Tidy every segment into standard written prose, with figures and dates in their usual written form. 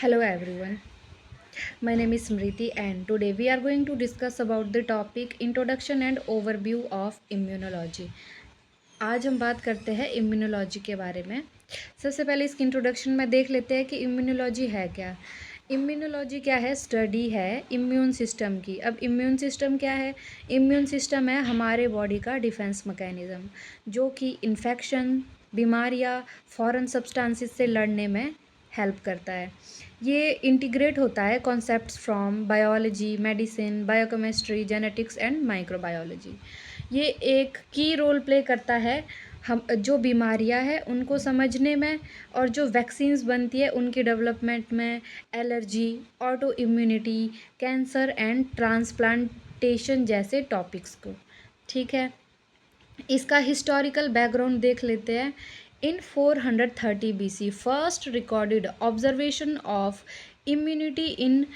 Hello everyone. My name is Smriti and today we are going to discuss about the topic Introduction and Overview of Immunology. आज हम बात करते हैं immunology के बारे में। सबसे पहले इसकी इंट्रोडक्शन में देख लेते हैं कि इम्यूनोलॉजी है क्या। इम्यूनोलॉजी क्या है? स्टडी है इम्यून सिस्टम की। अब इम्यून सिस्टम क्या है? इम्यून सिस्टम है हमारे बॉडी का डिफेंस मैकेनिज़्म जो कि इन्फेक्शन, बीमारियाँ, फॉरेन सब्सटेंसेस से लड़ने में हेल्प करता है। ये इंटीग्रेट होता है concepts from biology, medicine, biochemistry, genetics and microbiology. ये एक की रोल प्ले करता है हम जो बीमारियां हैं उनको समझने में, और जो वैक्सीन्स बनती है उनकी डेवलपमेंट में, allergy, auto immunity, cancer and transplantation जैसे टॉपिक्स को। ठीक है, इसका हिस्टोरिकल बैकग्राउंड देख लेते हैं। In 430 BC first recorded observation of immunity in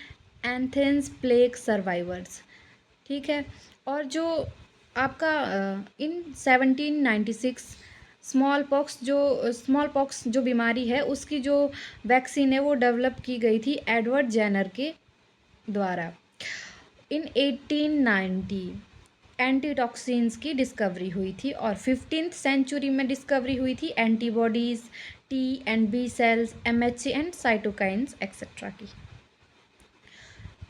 Athens plague survivors. ठीक है, और जो आपका इन 1796 स्मॉल पॉक्स जो बीमारी है उसकी जो वैक्सीन है वो डेवलप की गई थी एडवर्ड जेनर के द्वारा। इन 1890 एंटीटॉक्सिन्स की डिस्कवरी हुई थी और 15th सेंचुरी में डिस्कवरी हुई थी antibodies, T and B cells, MHC and cytokines etcetera की।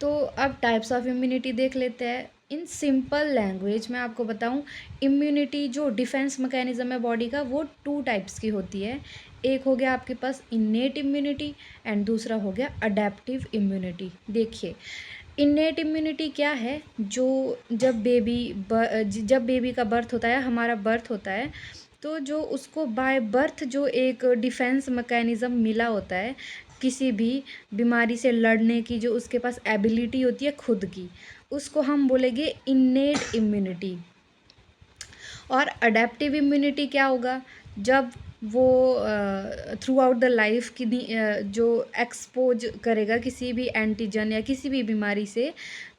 तो अब टाइप्स ऑफ इम्यूनिटी देख लेते हैं। इन सिंपल लैंग्वेज में आपको बताऊं, इम्यूनिटी जो डिफेंस मैकेनिज्म है बॉडी का वो टू टाइप्स की होती है। एक हो गया आपके पास इन्नेट इम्यूनिटी एंड दूसरा हो गया अडेप्टिव इम्यूनिटी। देखिए, इन्नेट इम्यूनिटी क्या है? जो जब बेबी का बर्थ होता है, हमारा बर्थ होता है, तो जो उसको बाय बर्थ जो एक डिफेंस मैकेनिज़्म मिला होता है किसी भी बीमारी से लड़ने की, जो उसके पास एबिलिटी होती है खुद की, उसको हम बोलेंगे इन्नेट इम्यूनिटी। और अडेप्टिव इम्यूनिटी क्या होगा? जब वो थ्रू आउट द लाइफ की जो एक्सपोज करेगा किसी भी एंटीजन या किसी भी बीमारी से,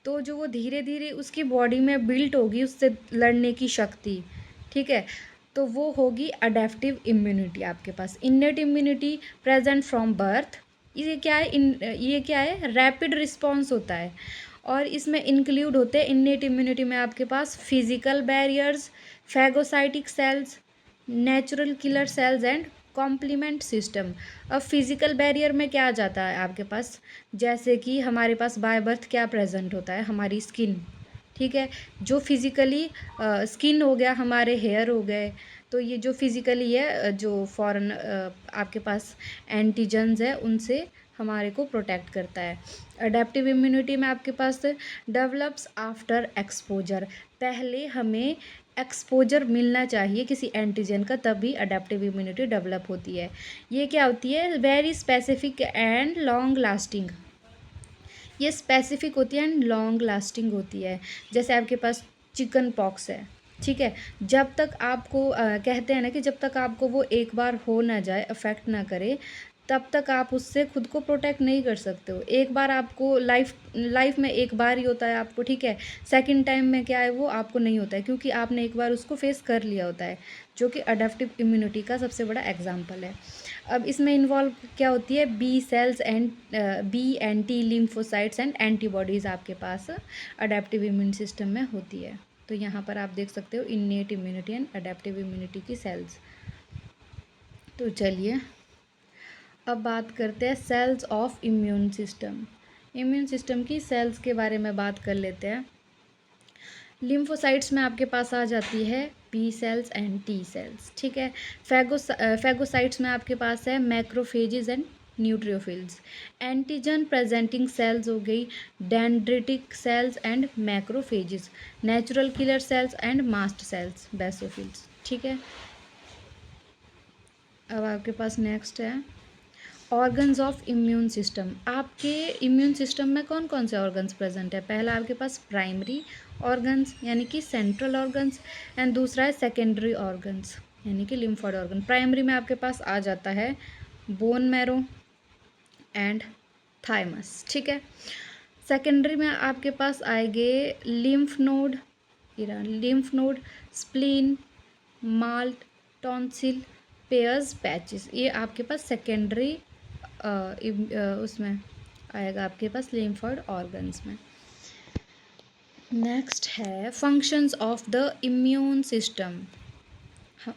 तो जो वो धीरे धीरे उसकी बॉडी में बिल्ट होगी उससे लड़ने की शक्ति। ठीक है, तो वो होगी अडेप्टिव इम्यूनिटी आपके पास। Innate immunity present from birth. ये क्या है? रैपिड रिस्पॉन्स होता है, और इसमें इंक्लूड होते हैं इन्नेट इम्यूनिटी में आपके पास physical barriers, phagocytic cells, natural killer cells and complement system. अब फिजिकल बैरियर में क्या आ जाता है आपके पास? जैसे कि हमारे पास बाय बर्थ क्या प्रेजेंट होता है? हमारी स्किन। ठीक है, जो फिज़िकली स्किन हो गया, हमारे हेयर हो गए, तो ये जो फिज़िकली है जो फॉरेन आपके पास एंटीजन्स है उनसे हमारे को प्रोटेक्ट करता है। अडेप्टिव इम्यूनिटी में आपके पास डेवलप्स आफ्टर एक्सपोजर। पहले हमें एक्सपोजर मिलना चाहिए किसी एंटीजन का, तभी अडेप्टिव इम्यूनिटी डेवलप होती है। ये क्या होती है? Very specific and long lasting. ये स्पेसिफिक होती है एंड लॉन्ग लास्टिंग होती है। जैसे आपके पास चिकन पॉक्स है, ठीक है, जब तक आपको कहते हैं ना कि जब तक आपको वो एक बार हो ना जाए, अफेक्ट ना करे, तब तक आप उससे खुद को प्रोटेक्ट नहीं कर सकते हो। एक बार आपको लाइफ में एक बार ही होता है आपको, ठीक है। सेकंड टाइम में क्या है, वो आपको नहीं होता है क्योंकि आपने एक बार उसको फेस कर लिया होता है, जो कि अडेप्टिव इम्यूनिटी का सबसे बड़ा एग्जाम्पल है। अब इसमें इन्वॉल्व क्या होती है? B cells and B and T lymphocytes and antibodies आपके पास अडेप्टिव इम्यून सिस्टम में होती है। तो यहाँ पर आप देख सकते हो innate immunity and adaptive immunity की सेल्स। तो चलिए अब बात करते हैं cells of immune system. Immune system की सेल्स के बारे में बात कर लेते हैं। लिम्फोसाइट्स में आपके पास आ जाती है B cells and T cells, ठीक है। फैगोसाइट्स में आपके पास है macrophages and neutrophils. Antigen presenting cells हो गई dendritic cells and macrophages. Natural killer cells and mast cells, basophils. ठीक है, अब आपके पास नेक्स्ट है ऑर्गन्स ऑफ इम्यून सिस्टम। आपके इम्यून सिस्टम में कौन कौन से ऑर्गन्स प्रेजेंट है? पहला आपके पास प्राइमरी ऑर्गन्स यानी कि सेंट्रल ऑर्गन्स, एंड दूसरा है सेकेंडरी ऑर्गन्स यानी कि लिम्फोइड ऑर्गन। प्राइमरी में आपके पास आ जाता है बोन मैरो एंड थाइमस, ठीक है। सेकेंडरी में आपके पास आएंगे lymph node, spleen, malt, tonsil, pairs, patches. ये आपके पास सेकेंडरी उसमें आएगा आपके पास लिम्फोइड ऑर्गन्स में। नेक्स्ट है functions of the immune system.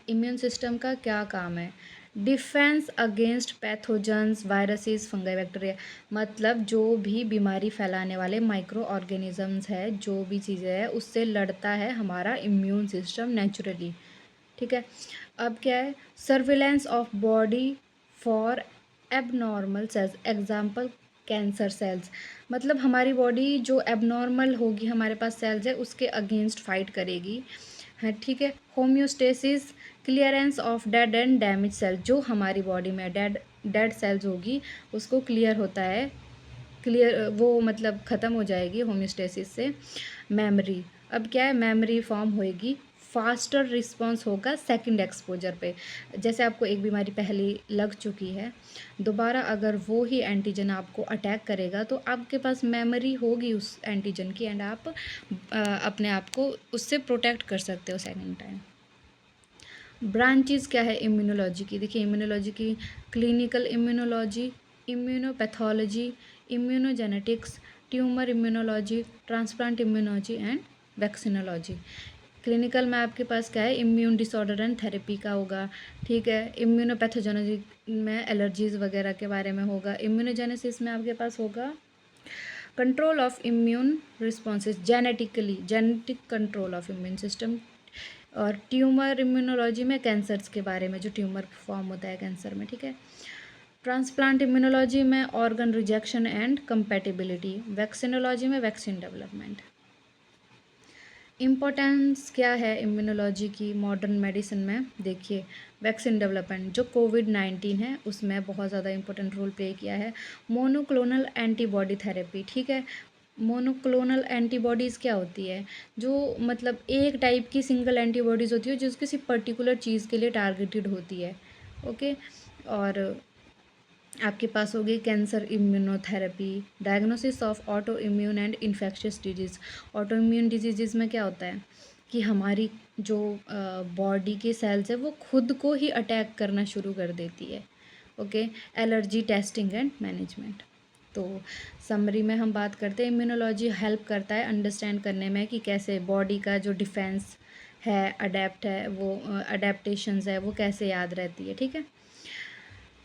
Immune system का क्या काम है? Defence against pathogens, viruses, fungi, bacteria. मतलब जो भी बीमारी फैलाने वाले माइक्रो ऑर्गेनिजम्स है, जो भी चीज़ें हैं, उससे लड़ता है हमारा इम्यून सिस्टम नेचुरली। ठीक है। अब क्या है? Surveillance of body for abnormal cells, example cancer cells. मतलब हमारी बॉडी जो एबनॉर्मल होगी, हमारे पास सेल्स है, उसके अगेंस्ट फाइट करेगी है। ठीक है। Homeostasis, clearance of dead and damage cells. जो हमारी बॉडी में डेड सेल्स होगी उसको क्लियर होता है, क्लियर वो मतलब ख़त्म हो जाएगी होम्योस्टेसिस से। मेमोरी, अब क्या है? मेमोरी फॉर्म होएगी, फास्टर रिस्पॉन्स होगा सेकंड एक्सपोजर पे। जैसे आपको एक बीमारी पहले लग चुकी है, दोबारा अगर वो ही एंटीजन आपको अटैक करेगा तो आपके पास मेमोरी होगी उस एंटीजन की, एंड आप अपने आप को उससे प्रोटेक्ट कर सकते हो सेकंड टाइम। ब्रांचेस क्या है इम्यूनोलॉजी की? देखिए इम्यूनोलॉजी की clinical immunology, immunopathology, immunogenetics, tumour immunology, transplant immunology and vaccinology. Clinical में आपके पास क्या है? इम्यून डिसऑर्डर एंड थेरेपी का होगा। ठीक है। इम्यूनोपैथोजेनोलॉजी में एलर्जीज़ वगैरह के बारे में होगा। इम्यूनोजेनेसिस में आपके पास होगा control of immune responses, genetic control of immune system. और ट्यूमर इम्यूनोलॉजी में कैंसर्स के बारे में, जो ट्यूमर फॉर्म होता है कैंसर में। ठीक है। ट्रांसप्लांट इम्यूनोलॉजी में organ rejection and compatibility. Vaccinology में वैक्सीन डेवलपमेंट। इम्पोर्टेंस क्या है इम्यूनोलॉजी की मॉडर्न मेडिसिन में? देखिए वैक्सीन डेवलपमेंट, जो कोविड-19 है उसमें बहुत ज़्यादा इंपॉर्टेंट रोल प्ले किया है। Monoclonal antibody therapy. ठीक है। मोनोक्लोनल एंटीबॉडीज़ क्या होती है? जो मतलब एक टाइप की सिंगल एंटीबॉडीज़ होती है जो किसी पर्टिकुलर चीज़ के लिए टारगेटेड होती है। ओके। और आपके पास होगी cancer immunotherapy, diagnosis of auto immune and infectious disease. Auto immune disease में क्या होता है कि हमारी जो बॉडी के सेल्स है वो खुद को ही अटैक करना शुरू कर देती है। Okay. Allergy testing and management. तो समरी में हम बात करते हैं, इम्यूनोलॉजी हेल्प करता है अंडरस्टैंड करने में कि कैसे बॉडी का जो डिफेंस है, अडेप्टेशंस है वो कैसे याद रहती है। ठीक है।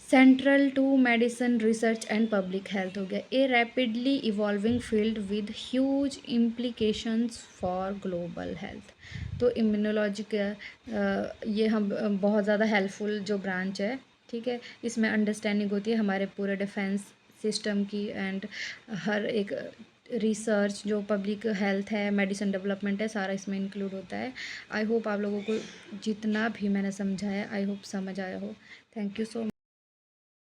Central to medicine research and public health हो गया। A rapidly evolving field with huge implications for global health. तो इम्यूनोलॉजी का ये हम बहुत ज़्यादा हेल्पफुल जो ब्रांच है। ठीक है। इसमें अंडरस्टैंडिंग होती है हमारे पूरे डिफेंस सिस्टम की, एंड हर एक रिसर्च जो पब्लिक हेल्थ है, मेडिसिन डेवलपमेंट है, सारा इसमें इंक्लूड होता है। आई होप आप लोगों को जितना भी मैंने समझाया, आई होप समझ आया हो। Thank you so much.